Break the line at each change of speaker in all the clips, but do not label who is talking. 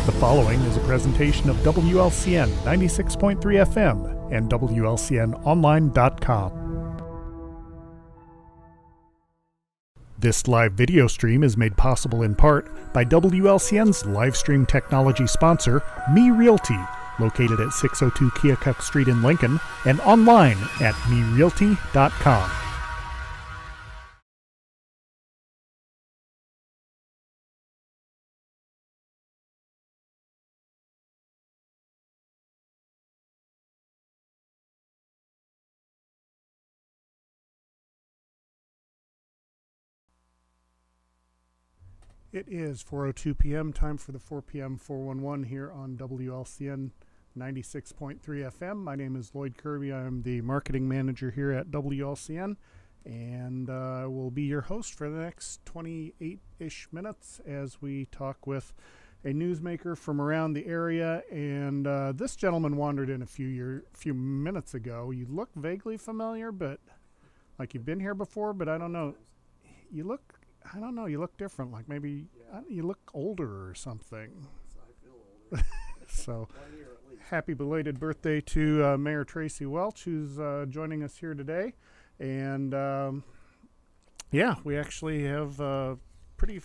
The following is a presentation of WLCN 96.3 FM and WLCNonline.com. This live video stream is made possible in part by WLCN's live stream technology sponsor, Me Realty, located at 602 Keokuk Street in Lincoln and online at merealty.com. It is 4:02 p.m. Time for the 4 p.m. 411 here on WLCN 96.3 FM. My name is Loyd Kirby. I'm the marketing manager here at WLCN, and will be your host for the next 28-ish minutes as we talk with a newsmaker from around the area. And this gentleman wandered in a few minutes ago. You look vaguely familiar, but like you've been here before, but I don't know. You look different. Like maybe you look older or something.
So I feel older.
So
1 year at least.
happy belated birthday to Mayor Tracy Welch, who's joining us here today. And we actually have a pretty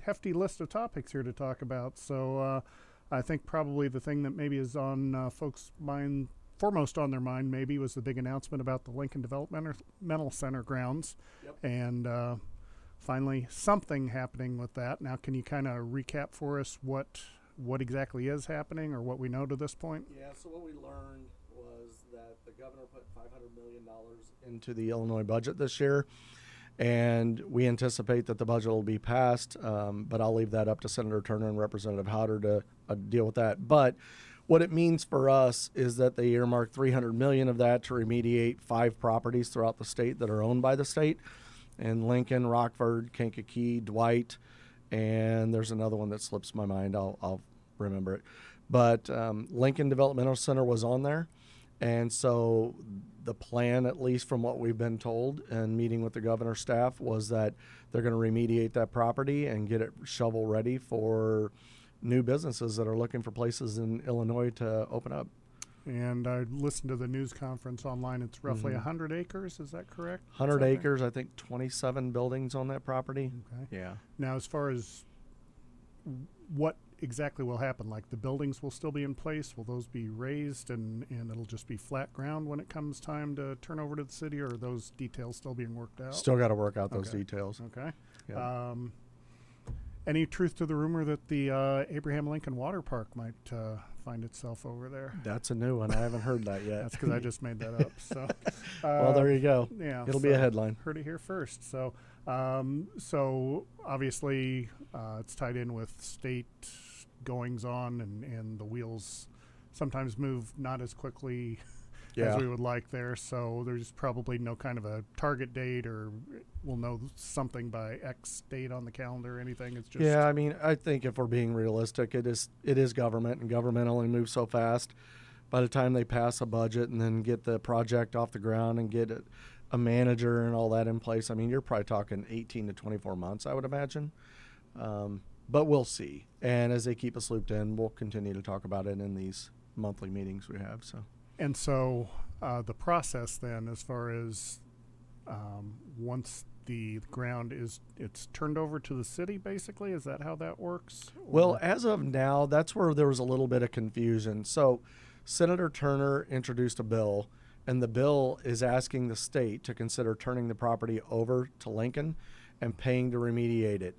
hefty list of topics here to talk about. So I think probably the thing that maybe is on folks' mind, foremost on their mind maybe, was the big announcement about the Lincoln Developmental Center grounds.
Yep.
And finally something happening with that. Now, can you kind of recap for us what exactly is happening or what we know to this point?
Yeah, so what we learned was that the governor put $500 million into the Illinois budget this year, and we anticipate that the budget will be passed, but I'll leave that up to Senator Turner and Representative Howder to deal with that. But what it means for us is that they earmarked $300 million of that to remediate 5 properties throughout the state that are owned by the state, and Lincoln, Rockford, Kankakee, Dwight, and there's another one that slips my mind. I'll remember it. But Lincoln Developmental Center was on there, and so the plan, at least from what we've been told and meeting with the governor's staff, was that they're going to remediate that property and get it shovel ready for new businesses that are looking for places in Illinois to open up.
And I listened to the news conference online. It's roughly 100 acres. Is that correct?
100 acres, I think 27 buildings on that property.
Okay.
Yeah.
Now, as far as what exactly will happen, like the buildings will still be in place, will those be raised and it'll just be flat ground when it comes time to turn over to the city, or are those details still being worked out?
Still got to work out those details.
Okay.
Yeah.
Any truth to the rumor that the Abraham Lincoln Water Park might find itself over there?
That's a new one. I haven't heard that yet.
That's because I just made that up. So,
well, there you go.
Yeah,
it'll be a headline.
Heard it here first. So, so obviously it's tied in with state goings on, and the wheels sometimes move not as quickly as we would like there. So there's probably no kind of a target date, or we'll know something by X date on the calendar or anything. It's just,
yeah, I mean, I think if we're being realistic, it is government, and government only moves so fast. By the time they pass a budget and then get the project off the ground and get a manager and all that in place, I mean, you're probably talking 18 to 24 months, I would imagine. But we'll see. And as they keep us looped in, we'll continue to talk about it in these monthly meetings we have. So.
And so the process then, as far as once the ground it's turned over to the city, basically, is that how that works?
Well, as of now, that's where there was a little bit of confusion. So Senator Turner introduced a bill, and the bill is asking the state to consider turning the property over to Lincoln and paying to remediate it.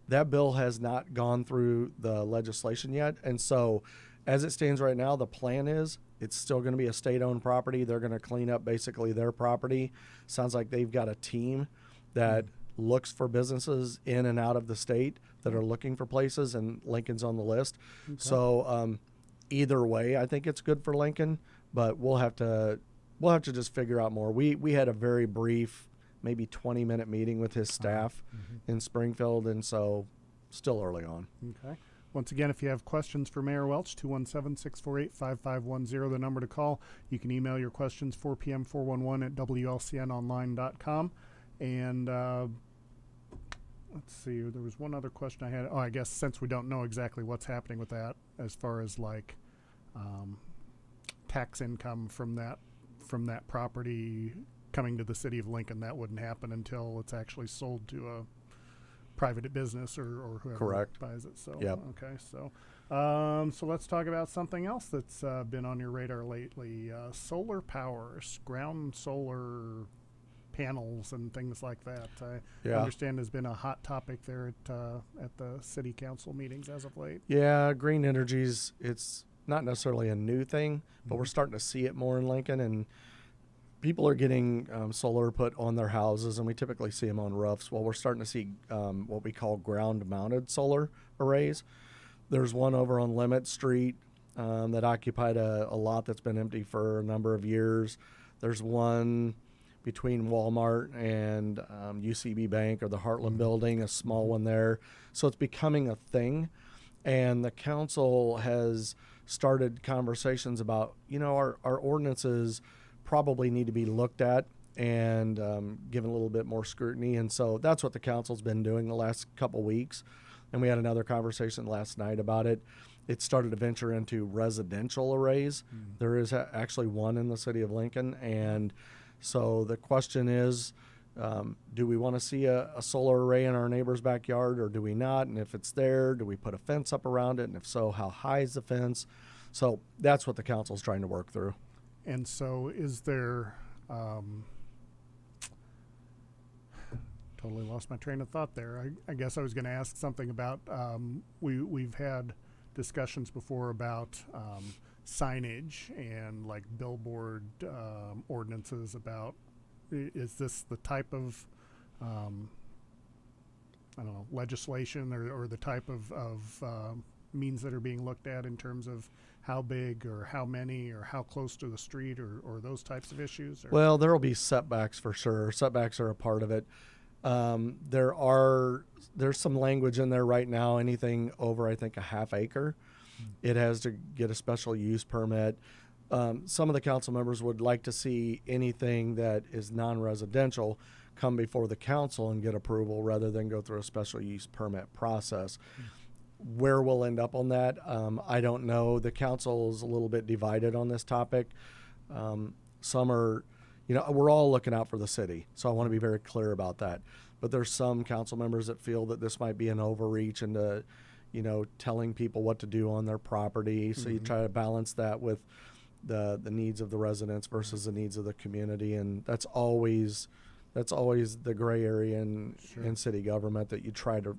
That bill has not gone through the legislation yet, and so as it stands right now, the plan is it's still going to be a state-owned property. They're going to clean up basically their property. Sounds like they've got a team that looks for businesses in and out of the state that are looking for places, and Lincoln's on the list. Okay. So either way, I think it's good for Lincoln, but we'll have to just figure out more. We had a very brief, maybe 20-minute meeting with his staff in Springfield, and so still early on.
Okay. Once again, if you have questions for Mayor Welch, 217-648-5510, the number to call. You can email your questions 4pm411 at WLCNonline.com. And let's see, there was one other question I had. Oh, I guess since we don't know exactly what's happening with that, as far as like tax income from that property coming to the city of Lincoln, that wouldn't happen until it's actually sold to a private business or whoever buys it. So okay, so so let's talk about something else that's been on your radar lately: solar power, ground solar panels, and things like that. I understand has been a hot topic there at the city council meetings as of late.
Yeah, green energies. It's not necessarily a new thing, but we're starting to see it more in Lincoln, and people are getting solar put on their houses, and we typically see them on roofs. Well, we're starting to see what we call ground-mounted solar arrays. There's one over on Limit Street that occupied a lot that's been empty for a number of years. There's one between Walmart and UCB Bank or the Heartland Building, a small one there. So it's becoming a thing. And the council has started conversations about, our ordinances probably need to be looked at and given a little bit more scrutiny. And so that's what the council's been doing the last couple weeks. And we had another conversation last night about it. It started to venture into residential arrays. There is actually one in the city of Lincoln. And so the question is, do we want to see a solar array in our neighbor's backyard or do we not? And if it's there, do we put a fence up around it? And if so, how high is the fence? So that's what the council's trying to work through.
And so is there, totally lost my train of thought there. I guess I was going to ask something about, we've had discussions before about signage and like billboard ordinances about, is this the type of, legislation or the type of means that are being looked at in terms of how big or how many or how close to the street or those types of issues? Or?
Well, there will be setbacks for sure. Setbacks are a part of it. There's some language in there right now, anything over, I think, a half acre. It has to get a special use permit. Some of the council members would like to see anything that is non-residential come before the council and get approval rather than go through a special use permit process. Where we'll end up on that, I don't know. The council is a little bit divided on this topic. Some are, we're all looking out for the city, so I want to be very clear about that. But there's some council members that feel that this might be an overreach into, telling people what to do on their property. So you try to balance that with the needs of the residents versus the needs of the community, and that's always the gray area in city government that you try to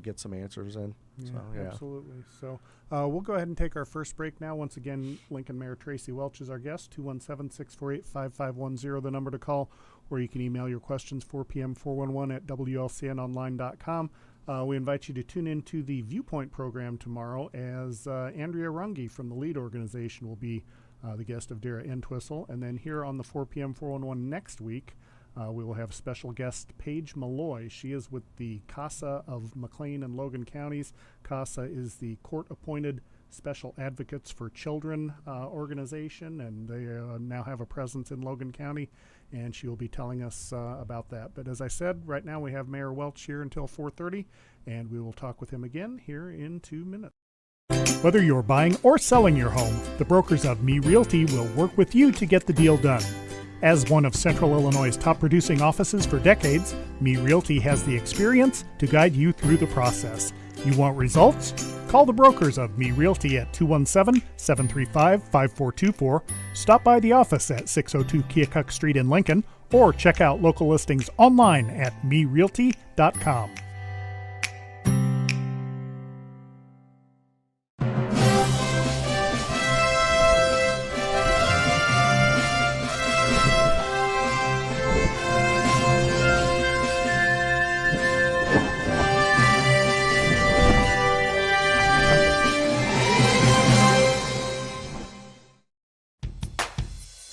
get some answers in.
Yeah, absolutely. So we'll go ahead and take our first break now. Once again, Lincoln Mayor Tracy Welch is our guest. 217-648-5510, the number to call, or you can email your questions 4pm411 at WLCNonline.com. We invite you to tune into the Viewpoint program tomorrow as Andrea Runge from the Loyd organization will be the guest of Dara Entwistle. And then here on the 4pm411 next week, we will have special guest Paige Malloy. She is with the CASA of McLean and Logan counties. CASA is the court-appointed Special Advocates for Children organization, and they now have a presence in Logan County, and she will be telling us about that. But as I said, right now we have Mayor Welch here until 4:30, and we will talk with him again here in 2 minutes. Whether you're buying or selling your home, the brokers of Me Realty will work with you to get the deal done. As one of Central Illinois' top producing offices for decades, Me Realty has the experience to guide you through the process. You want results? Call the brokers of Me Realty at 217-735-5424, stop by the office at 602 Keokuk Street in Lincoln, or check out local listings online at merealty.com.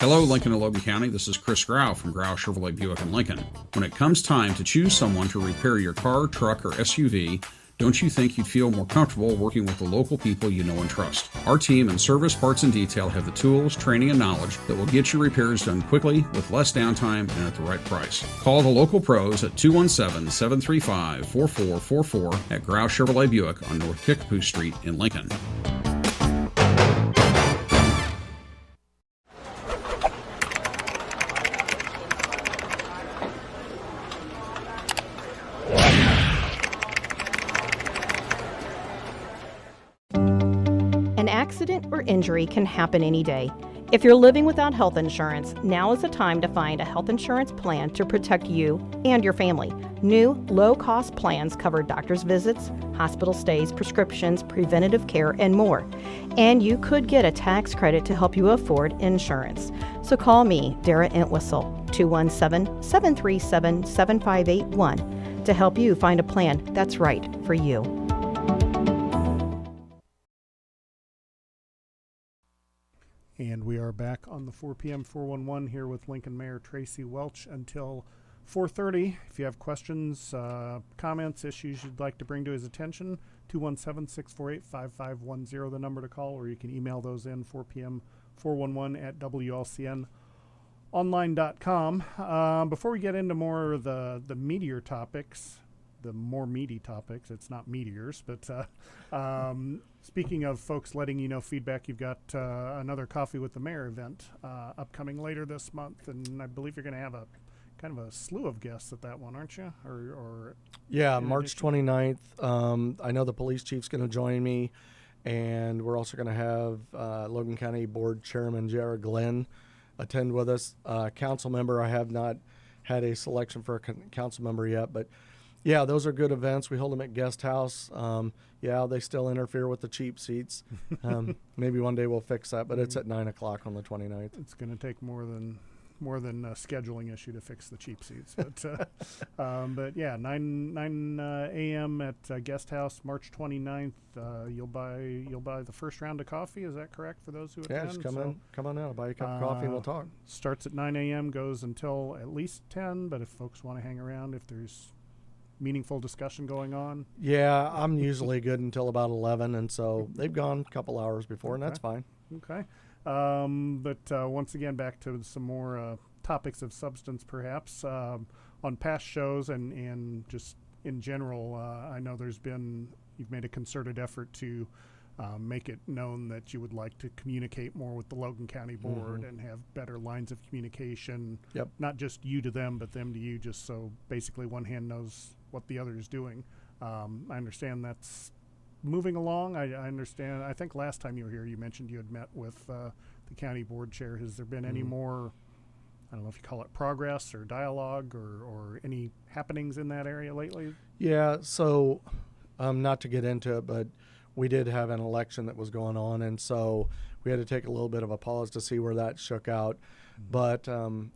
Hello, Lincoln and Logan County. This is Chris Grau from Grau Chevrolet Buick in Lincoln. When it comes time to choose someone to repair your car, truck, or SUV, don't you think you'd feel more comfortable working with the local people you know and trust? Our team in Service, Parts, and Detail have the tools, training, and knowledge that will get your repairs done quickly, with less downtime, and at the right price. Call the local pros at 217-735-4444 at Grau Chevrolet Buick on North Kickapoo Street in Lincoln.
An accident or injury can happen any day. If you're living without health insurance, now is the time to find a health insurance plan to protect you and your family. New, low-cost plans cover doctor's visits, hospital stays, prescriptions, preventative care, and more. And you could get a tax credit to help you afford insurance. So call me, Dara Entwistle, 217-737-7581 to help you find a plan that's right for you.
And we are back on the 4 p.m. 411 here with Lincoln Mayor Tracy Welch until 4:30. If you have questions, comments, issues you'd like to bring to his attention, 217-648-5510, the number to call, or you can email those in 4 p.m. 411 at WLCNonline.com. Before we get into more of the meteor topics, the more meaty topics, it's not meteors, but speaking of folks letting you know feedback, you've got another Coffee with the Mayor event upcoming later this month, and I believe you're going to have a kind of a slew of guests at that one, aren't you? Or
yeah, March 29th. I know the police chief's going to join me, and we're also going to have Logan County Board Chairman Jared Glenn attend with us. Council member, I have not had a selection for a council member yet, but yeah, those are good events. We hold them at Guest House. Yeah, they still interfere with the cheap seats. Maybe one day we'll fix that, but it's at 9 o'clock on the 29th.
It's going to take more than a scheduling issue to fix the cheap seats. But yeah, 9 a.m. at Guest House, March 29th. You'll buy the first round of coffee. Is that correct for those who attend?
Yeah, just come on out. I'll buy you a cup of coffee and we'll talk.
Starts at 9 a.m., goes until at least 10. But if folks want to hang around, if there's meaningful discussion going on.
Yeah, I'm usually good until about 11, and so they've gone a couple hours before, and that's fine.
Okay. But once again, back to some more topics of substance, perhaps. On past shows and just in general, I know you've made a concerted effort to make it known that you would like to communicate more with the Logan County Board and have better lines of communication. Yep. Not just you to them, but them to you, just so basically one hand knows what the other is doing. I understand that's moving along. I understand. I think last time you were here, you mentioned you had met with the county board chair. Has there been any more, I don't know if you call it progress or dialogue or any happenings in that area lately?
Yeah, so not to get into it, but we did have an election that was going on, and so we had to take a little bit of a pause to see where that shook out. But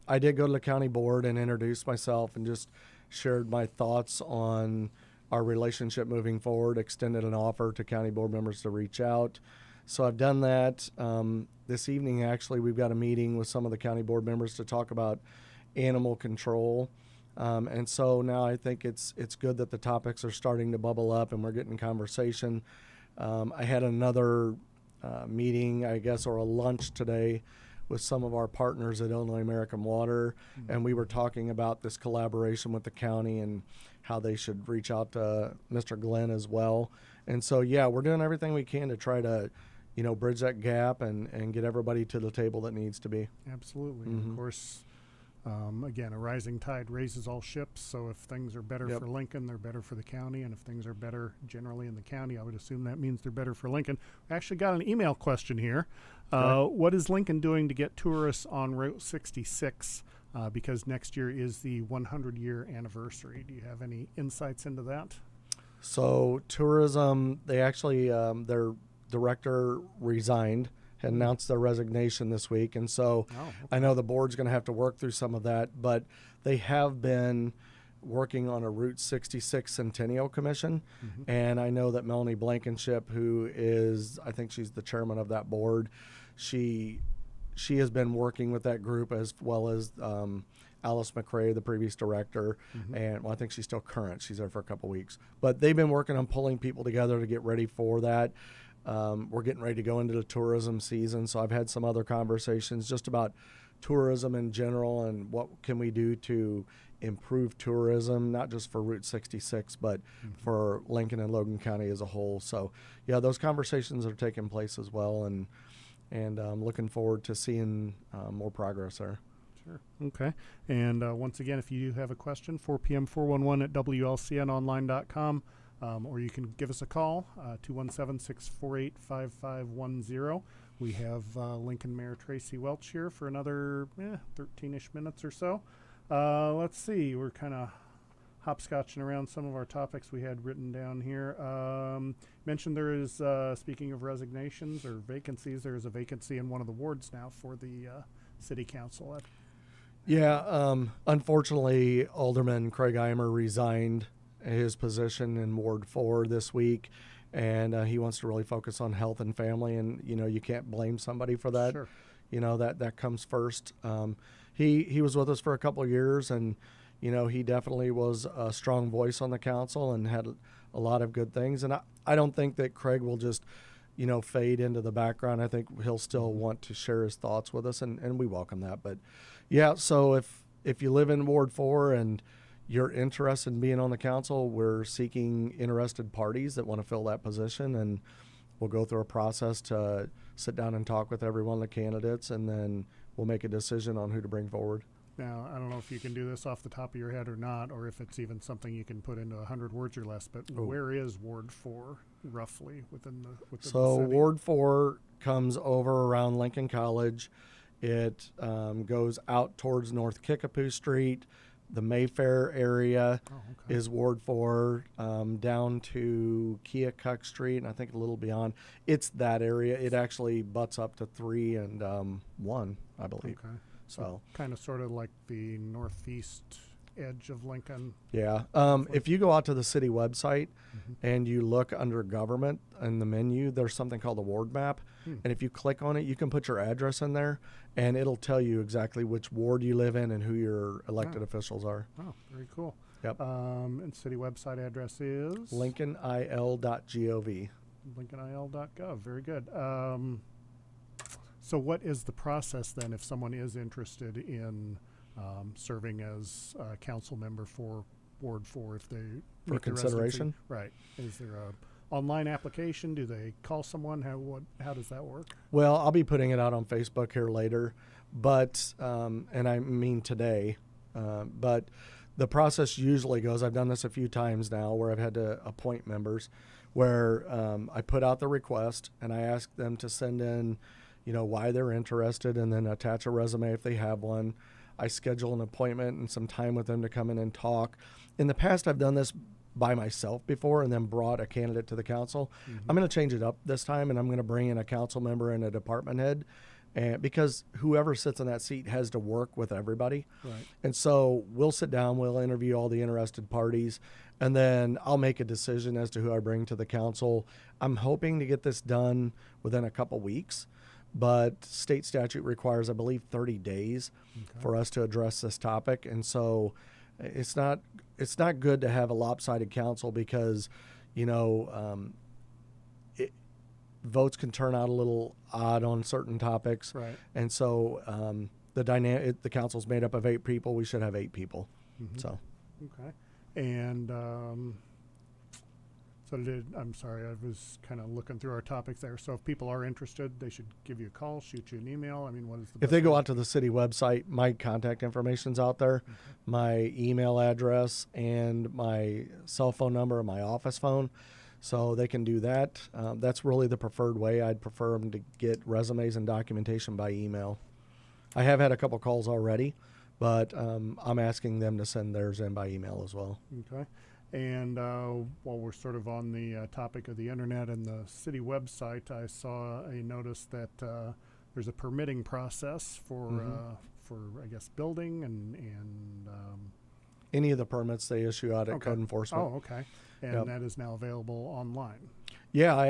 I did go to the county board and introduce myself and just shared my thoughts on our relationship moving forward, extended an offer to county board members to reach out. So I've done that. This evening, actually, we've got a meeting with some of the county board members to talk about animal control. And so now I think it's good that the topics are starting to bubble up and we're getting conversation. I had another meeting, I guess, or a lunch today with some of our partners at Illinois American Water, and we were talking about this collaboration with the county and how they should reach out to Mr. Glenn as well. And so, yeah, we're doing everything we can to try to, bridge that gap and get everybody to the table that needs to be.
Absolutely. Of course, again, a rising tide raises all ships, so if things are better for Lincoln, they're better for the county, and if things are better generally in the county, I would assume that means they're better for Lincoln. We actually got an email question here. What is Lincoln doing to get tourists on Route 66? Because next year is the 100-year anniversary. Do you have any insights into that?
So tourism, they actually, their director resigned, had announced their resignation this week. And so I know the board's going to have to work through some of that, but they have been working on a Route 66 Centennial Commission. And I know that Melanie Blankenship, who is, I think she's the chairman of that board, she has been working with that group as well as Alice McRae, the previous director, and I think she's still current. She's there for a couple weeks. But they've been working on pulling people together to get ready for that. We're getting ready to go into the tourism season, so I've had some other conversations just about tourism in general and what can we do to improve tourism, not just for Route 66, but for Lincoln and Logan County as a whole. So, yeah, those conversations are taking place as well, and I'm looking forward to seeing more progress there.
Sure. Okay. And once again, if you do have a question, 4 p.m. 411 at WLCNonline.com. Or you can give us a call, 217-648-5510. We have Lincoln Mayor Tracy Welch here for another 13-ish minutes or so. Let's see. We're kind of hopscotching around some of our topics we had written down here. Mentioned there is, speaking of resignations or vacancies, there is a vacancy in one of the wards now for the city council.
Unfortunately, Alderman Craig Eimer resigned his position in Ward 4 this week, and he wants to really focus on health and family, and, you can't blame somebody for that.
Sure.
That comes first. He was with us for a couple of years, and, he definitely was a strong voice on the council and had a lot of good things. And I don't think that Craig will just, fade into the background. I think he'll still want to share his thoughts with us, and we welcome that. But, yeah, so if you live in Ward 4 and you're interested in being on the council, we're seeking interested parties that want to fill that position, and we'll go through a process to sit down and talk with every one of the candidates, and then we'll make a decision on who to bring forward.
Now, I don't know if you can do this off the top of your head or not, or if it's even something you can put into 100 words or less, but where is Ward 4 roughly within the city?
Ward 4 comes over around Lincoln College. It goes out towards North Kickapoo Street. The Mayfair area is Ward 4, down to Keokuk Street, and I think a little beyond. It's that area. It actually butts up to 3 and 1, I believe.
Okay.
So
kind of sort of like the northeast edge of Lincoln.
Yeah. If you go out to the city website and you look under government in the menu, there's something called the ward map. And if you click on it, you can put your address in there, and it'll tell you exactly which ward you live in and who your elected officials are.
Oh, very cool.
Yep.
And city website address is?
LincolnIL.gov.
LincolnIL.gov. Very good. So what is the process then if someone is interested in serving as a council member for Ward 4 if they
For consideration?
Right. Is there a online application? Do they call someone? How does that work?
Well, I'll be putting it out on Facebook here later, but and I mean today, but the process usually goes, I've done this a few times now where I've had to appoint members, where I put out the request and I ask them to send in why they're interested, and then attach a resume if they have one. I schedule an appointment and some time with them to come in and talk. In the past, I've done this by myself before and then brought a candidate to the council. I'm going to change it up this time, and I'm going to bring in a council member and a department head, and because whoever sits in that seat has to work with everybody.
Right.
And so we'll sit down, we'll interview all the interested parties, and then I'll make a decision as to who I bring to the council. I'm hoping to get this done within a couple weeks. But state statute requires, I believe, 30 days for us to address this topic. And so it's not good to have a lopsided council because, votes can turn out a little odd on certain topics.
Right.
And so the council's made up of 8 people. We should have 8 people. So.
Okay. And I'm sorry, I was kind of looking through our topics there. So if people are interested, they should give you a call, shoot you an email. I mean, what is the
If they go out to the city website, my contact information's out there, my email address, and my cell phone number, and my office phone. So they can do that. That's really the preferred way. I'd prefer them to get resumes and documentation by email. I have had a couple calls already, but I'm asking them to send theirs in by email as well.
Okay. And while we're sort of on the topic of the internet and the city website, I saw a notice that there's a permitting process for I guess building and
any of the permits they issue out at Code Enforcement.
Oh, okay. And that is now available online.
Yeah, I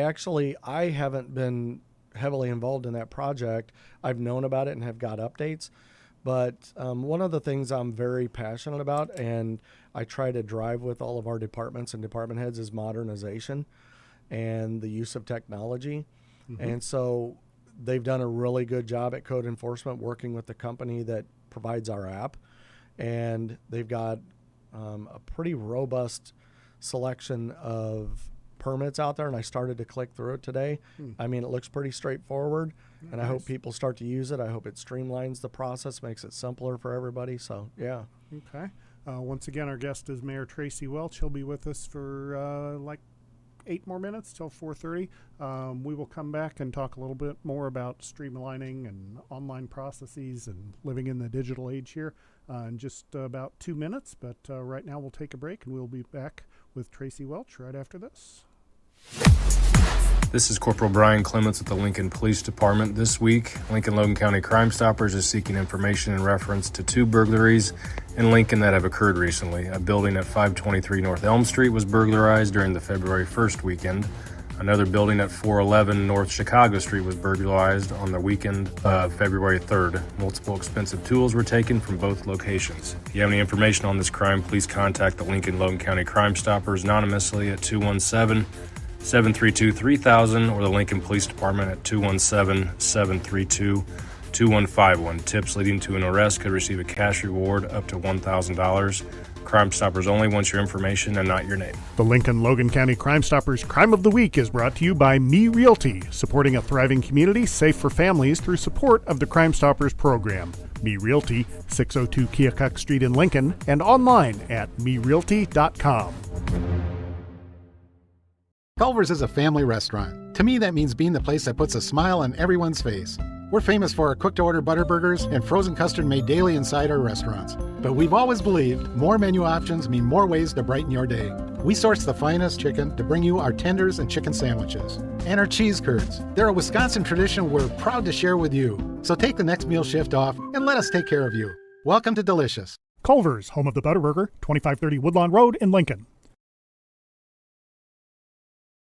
haven't been heavily involved in that project. I've known about it and have got updates. But one of the things I'm very passionate about, and I try to drive with all of our departments and department heads, is modernization and the use of technology. And so they've done a really good job at Code Enforcement working with the company that provides our app. And they've got a pretty robust selection of permits out there, and I started to click through it today. I mean, it looks pretty straightforward, and I hope people start to use it. I hope it streamlines the process, makes it simpler for everybody. So, yeah.
Okay. Once again, our guest is Mayor Tracy Welch. He'll be with us for 8 more minutes till 4:30. We will come back and talk a little bit more about streamlining and online processes and living in the digital age here in just about 2 minutes. But right now we'll take a break, and we'll be back with Tracy Welch right after this.
This is Corporal Brian Clements with the Lincoln Police Department. This week, Lincoln Logan County Crime Stoppers is seeking information in reference to 2 burglaries in Lincoln that have occurred recently. A building at 523 North Elm Street was burglarized during the February 1st weekend. Another building at 411 North Chicago Street was burglarized on the weekend of February 3rd. Multiple expensive tools were taken from both locations. If you have any information on this crime, please contact the Lincoln Logan County Crime Stoppers anonymously at 217-732-3000 or the Lincoln Police Department at 217-732-2151. Tips leading to an arrest could receive a cash reward up to $1,000. Crime Stoppers only wants your information and not your name.
The Lincoln Logan County Crime Stoppers Crime of the Week is brought to you by Me Realty, supporting a thriving community safe for families through support of the Crime Stoppers program. Me Realty, 602 Keokuk Street in Lincoln, and online at merealty.com.
Culver's is a family restaurant. To me, that means being the place that puts a smile on everyone's face. We're famous for our cooked-to-order butter burgers and frozen custard made daily inside our restaurants. But we've always believed more menu options mean more ways to brighten your day. We source the finest chicken to bring you our tenders and chicken sandwiches. And our cheese curds. They're a Wisconsin tradition we're proud to share with you. So take the next meal shift off and let us take care of you. Welcome to Delicious.
Culver's, home of the Butterburger, 2530 Woodlawn Road in Lincoln.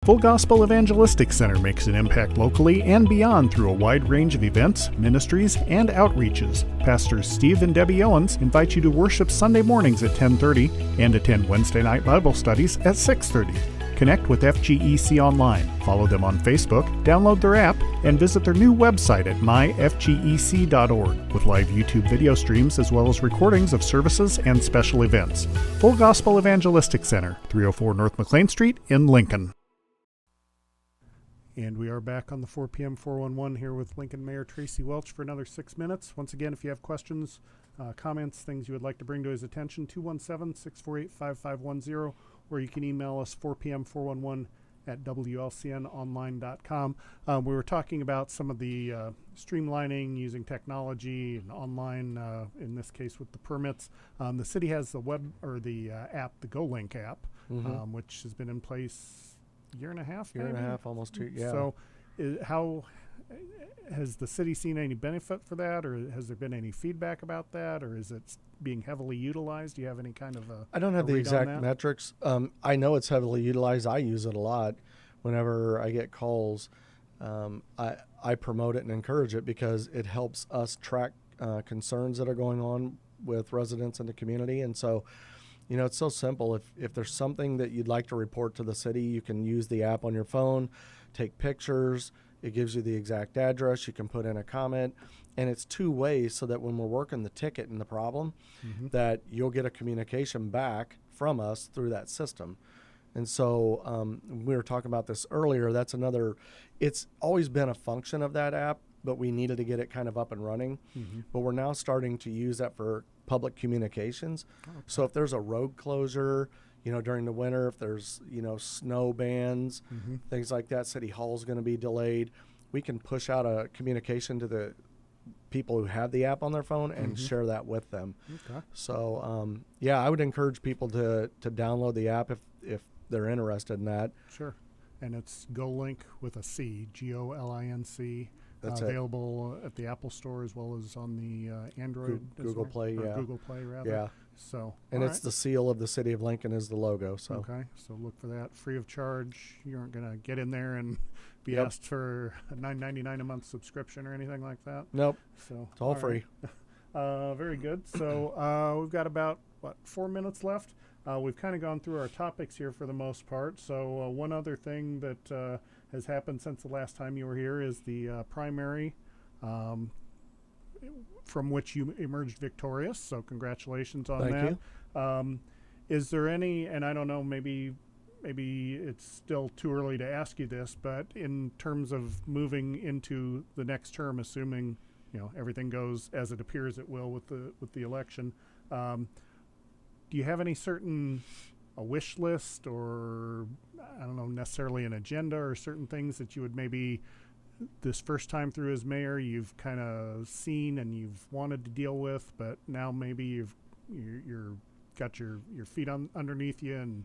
Full Gospel Evangelistic Center makes an impact locally and beyond through a wide range of events, ministries, and outreaches. Pastors Steve and Debbie Owens invite you to worship Sunday mornings at 10:30 and attend Wednesday night Bible studies at 6:30. Connect with FGEC online, follow them on Facebook, download their app, and visit their new website at myfgec.org with live YouTube video streams as well as recordings of services and special events. Full Gospel Evangelistic Center, 304 North McLean Street in Lincoln. And we are back on the 4 p.m. 411 here with Lincoln Mayor Tracy Welch for another 6 minutes. Once again, if you have questions, comments, things you would like to bring to his attention, 217-648-5510, or you can email us 4pm411 at WLCNonline.com. We were talking about some of the streamlining using technology and online, in this case with the permits. The city has the web or the app, the GoLink app, which has been in place year and a half,
almost 2, yeah.
So how has the city seen any benefit for that, or has there been any feedback about that, or is it being heavily utilized? Do you have any kind of
I don't have the exact metrics. I know it's heavily utilized. I use it a lot. Whenever I get calls, I promote it and encourage it because it helps us track concerns that are going on with residents in the community. And so, you know, it's so simple. If there's something that you'd like to report to the city, you can use the app on your phone, take pictures. It gives you the exact address. You can put in a comment, and it's 2 ways so that when we're working the ticket and the problem, that you'll get a communication back from us through that system. And so we were talking about this earlier. That's another, it's always been a function of that app, but we needed to get it kind of up and running. But we're now starting to use that for public communications. Okay. So if there's a road closure, you know, during the winter, if there's, you know, snow bans, things like that, City Hall's going to be delayed, we can push out a communication to the people who have the app on their phone and share that with them. Okay. So, yeah, I would encourage people to download the app if they're interested in that.
Sure. And it's GoLink with a C, GOLINC.
That's
available at the Apple Store as well as on the Android.
Google Play, yeah.
Google Play, rather.
Yeah.
So,
and it's the seal of the city of Lincoln is the logo. So
okay, so look for that. Free of charge. You aren't going to get in there and be asked for a $9.99 a month subscription or anything like that.
Nope.
So
it's all free.
Right. Very good. So we've got about 4 minutes left. We've kind of gone through our topics here for the most part. So one other thing that has happened since the last time you were here is the primary from which you emerged victorious. So congratulations on that.
Thank you.
Is there any, and I don't know, maybe it's still too early to ask you this, but in terms of moving into the next term, assuming, you know, everything goes as it appears it will with the election, do you have any certain wish list, or I don't know, necessarily an agenda, or certain things that you would maybe this first time through as mayor you've kind of seen and you've wanted to deal with, but now maybe you're got your feet underneath you, and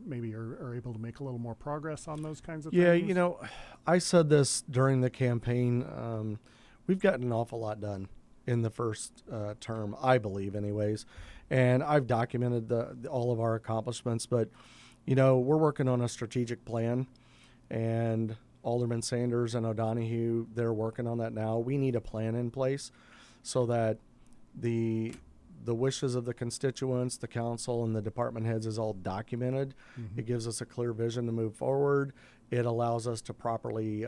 maybe are able to make a little more progress on those kinds of things?
Yeah, you know, I said this during the campaign. We've gotten an awful lot done in the first term, I believe, anyways. And I've documented all of our accomplishments. But, you know, we're working on a strategic plan, and Alderman Sanders and O'Donohue, they're working on that now. We need a plan in place so that the wishes of the constituents, the council, and the department heads is all documented. Mm-hmm. It gives us a clear vision to move forward. It allows us to properly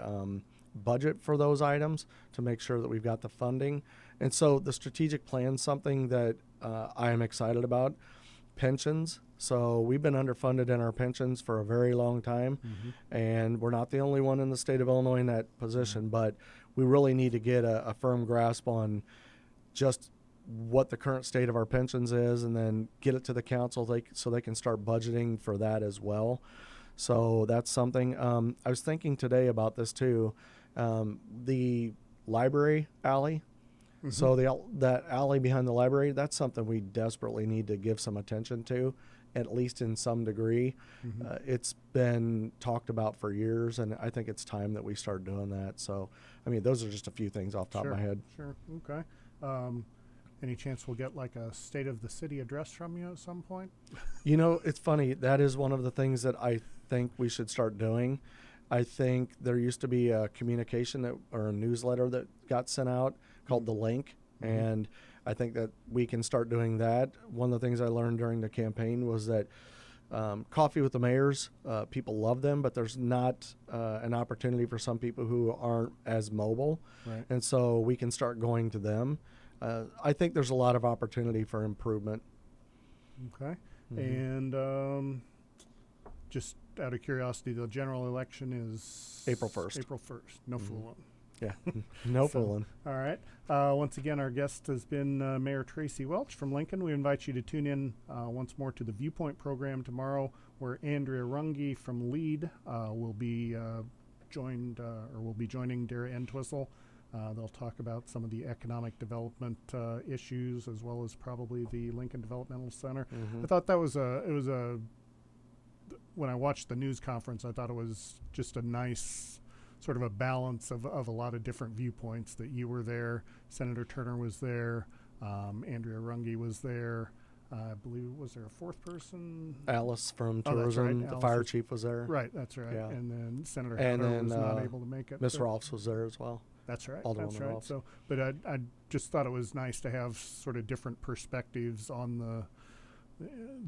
budget for those items to make sure that we've got the funding. And so the strategic plan is something that I am excited about. Pensions. So we've been underfunded in our pensions for a very long time, and we're not the only one in the state of Illinois in that position, but we really need to get a firm grasp on just what the current state of our pensions is, and then get it to the council so they can start budgeting for that as well. So that's something. I was thinking today about this too. The library alley. Mm-hmm. So that alley behind the library, that's something we desperately need to give some attention to, at least in some degree. Mm-hmm. It's been talked about for years, and I think it's time that we start doing that. So, I mean, those are just a few things off the top of my head.
Sure. Okay. Any chance we'll get like a state of the city address from you at some point?
You know, it's funny. That is one of the things that I think we should start doing. I think there used to be a communication or a newsletter that got sent out called The Link, and I think that we can start doing that. One of the things I learned during the campaign was that coffee with the mayors, people love them, but there's not an opportunity for some people who aren't as mobile. Right. And so we can start going to them. I think there's a lot of opportunity for improvement.
Okay. And just out of curiosity, the general election is
April 1st.
April 1st. No fooling.
Yeah, no fooling.
All right. Once again, our guest has been Mayor Tracy Welch from Lincoln. We invite you to tune in once more to the Viewpoint program tomorrow, where Andrea Runge from Loyd will be joining Dara Entwistle. They'll talk about some of the economic development issues, as well as probably the Lincoln Developmental Center. Mm-hmm. I thought that was when I watched the news conference, I thought it was just a nice sort of a balance of a lot of different viewpoints. That you were there, Senator Turner was there, Andrea Runge was there. I believe, was there a fourth person?
Alice from tourism,
right.
the fire chief was there.
Right, that's right. Yeah. And then Senator
Hatter
was not able to make it.
Ms. Rolfs was there as well.
That's right.
Alderman
That's right.
Rolfs.
So, but I just thought it was nice to have sort of different perspectives on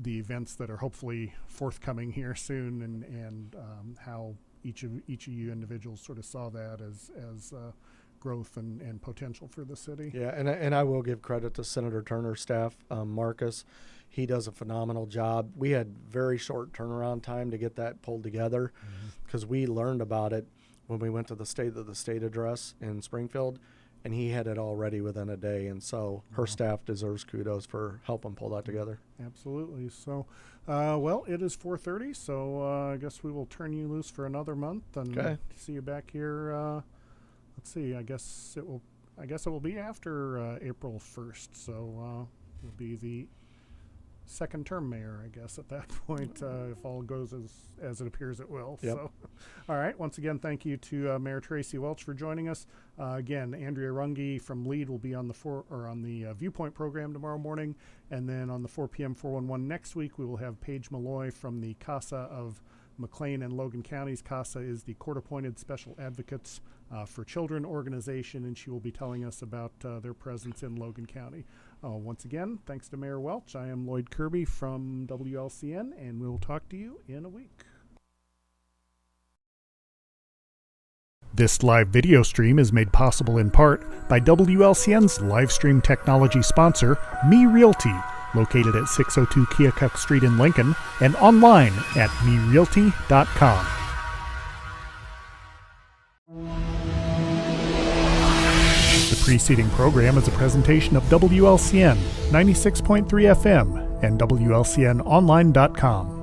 the events that are hopefully forthcoming here soon, and how each of you individuals sort of saw that as growth and potential for the city.
Yeah, and I will give credit to Senator Turner's staff, Marcus. He does a phenomenal job. We had very short turnaround time to get that pulled together, because we learned about it when we went to the State of the State address in Springfield, and he had it all ready within a day. And so her staff deserves kudos for helping pull that together.
Absolutely. So, well, it is 4:30, so I guess we will turn you loose for another month and see you back here. Let's see. I guess it will be after April 1st. So it'll be the second term mayor, I guess, at that point, if all goes as it appears it will. Yep. So, all right. Once again, thank you to Mayor Tracy Welch for joining us. Again, Andrea Runge from Loyd will be on the Viewpoint program tomorrow morning, and then on the 4 p.m. 411 next week, we will have Paige Malloy from the CASA of McLean and Logan counties. CASA is the court-appointed special advocates for children organization, and she will be telling us about their presence in Logan County. Once again, thanks to Mayor Welch. I am Loyd Kirby from WLCN, and we'll talk to you in a week. This live video stream is made possible in part by WLCN's live stream technology sponsor, Me Realty, located at 602 Keokuk Street in Lincoln, and online at merealty.com. The preceding program is a presentation of WLCN 96.3 FM, and WLCNonline.com.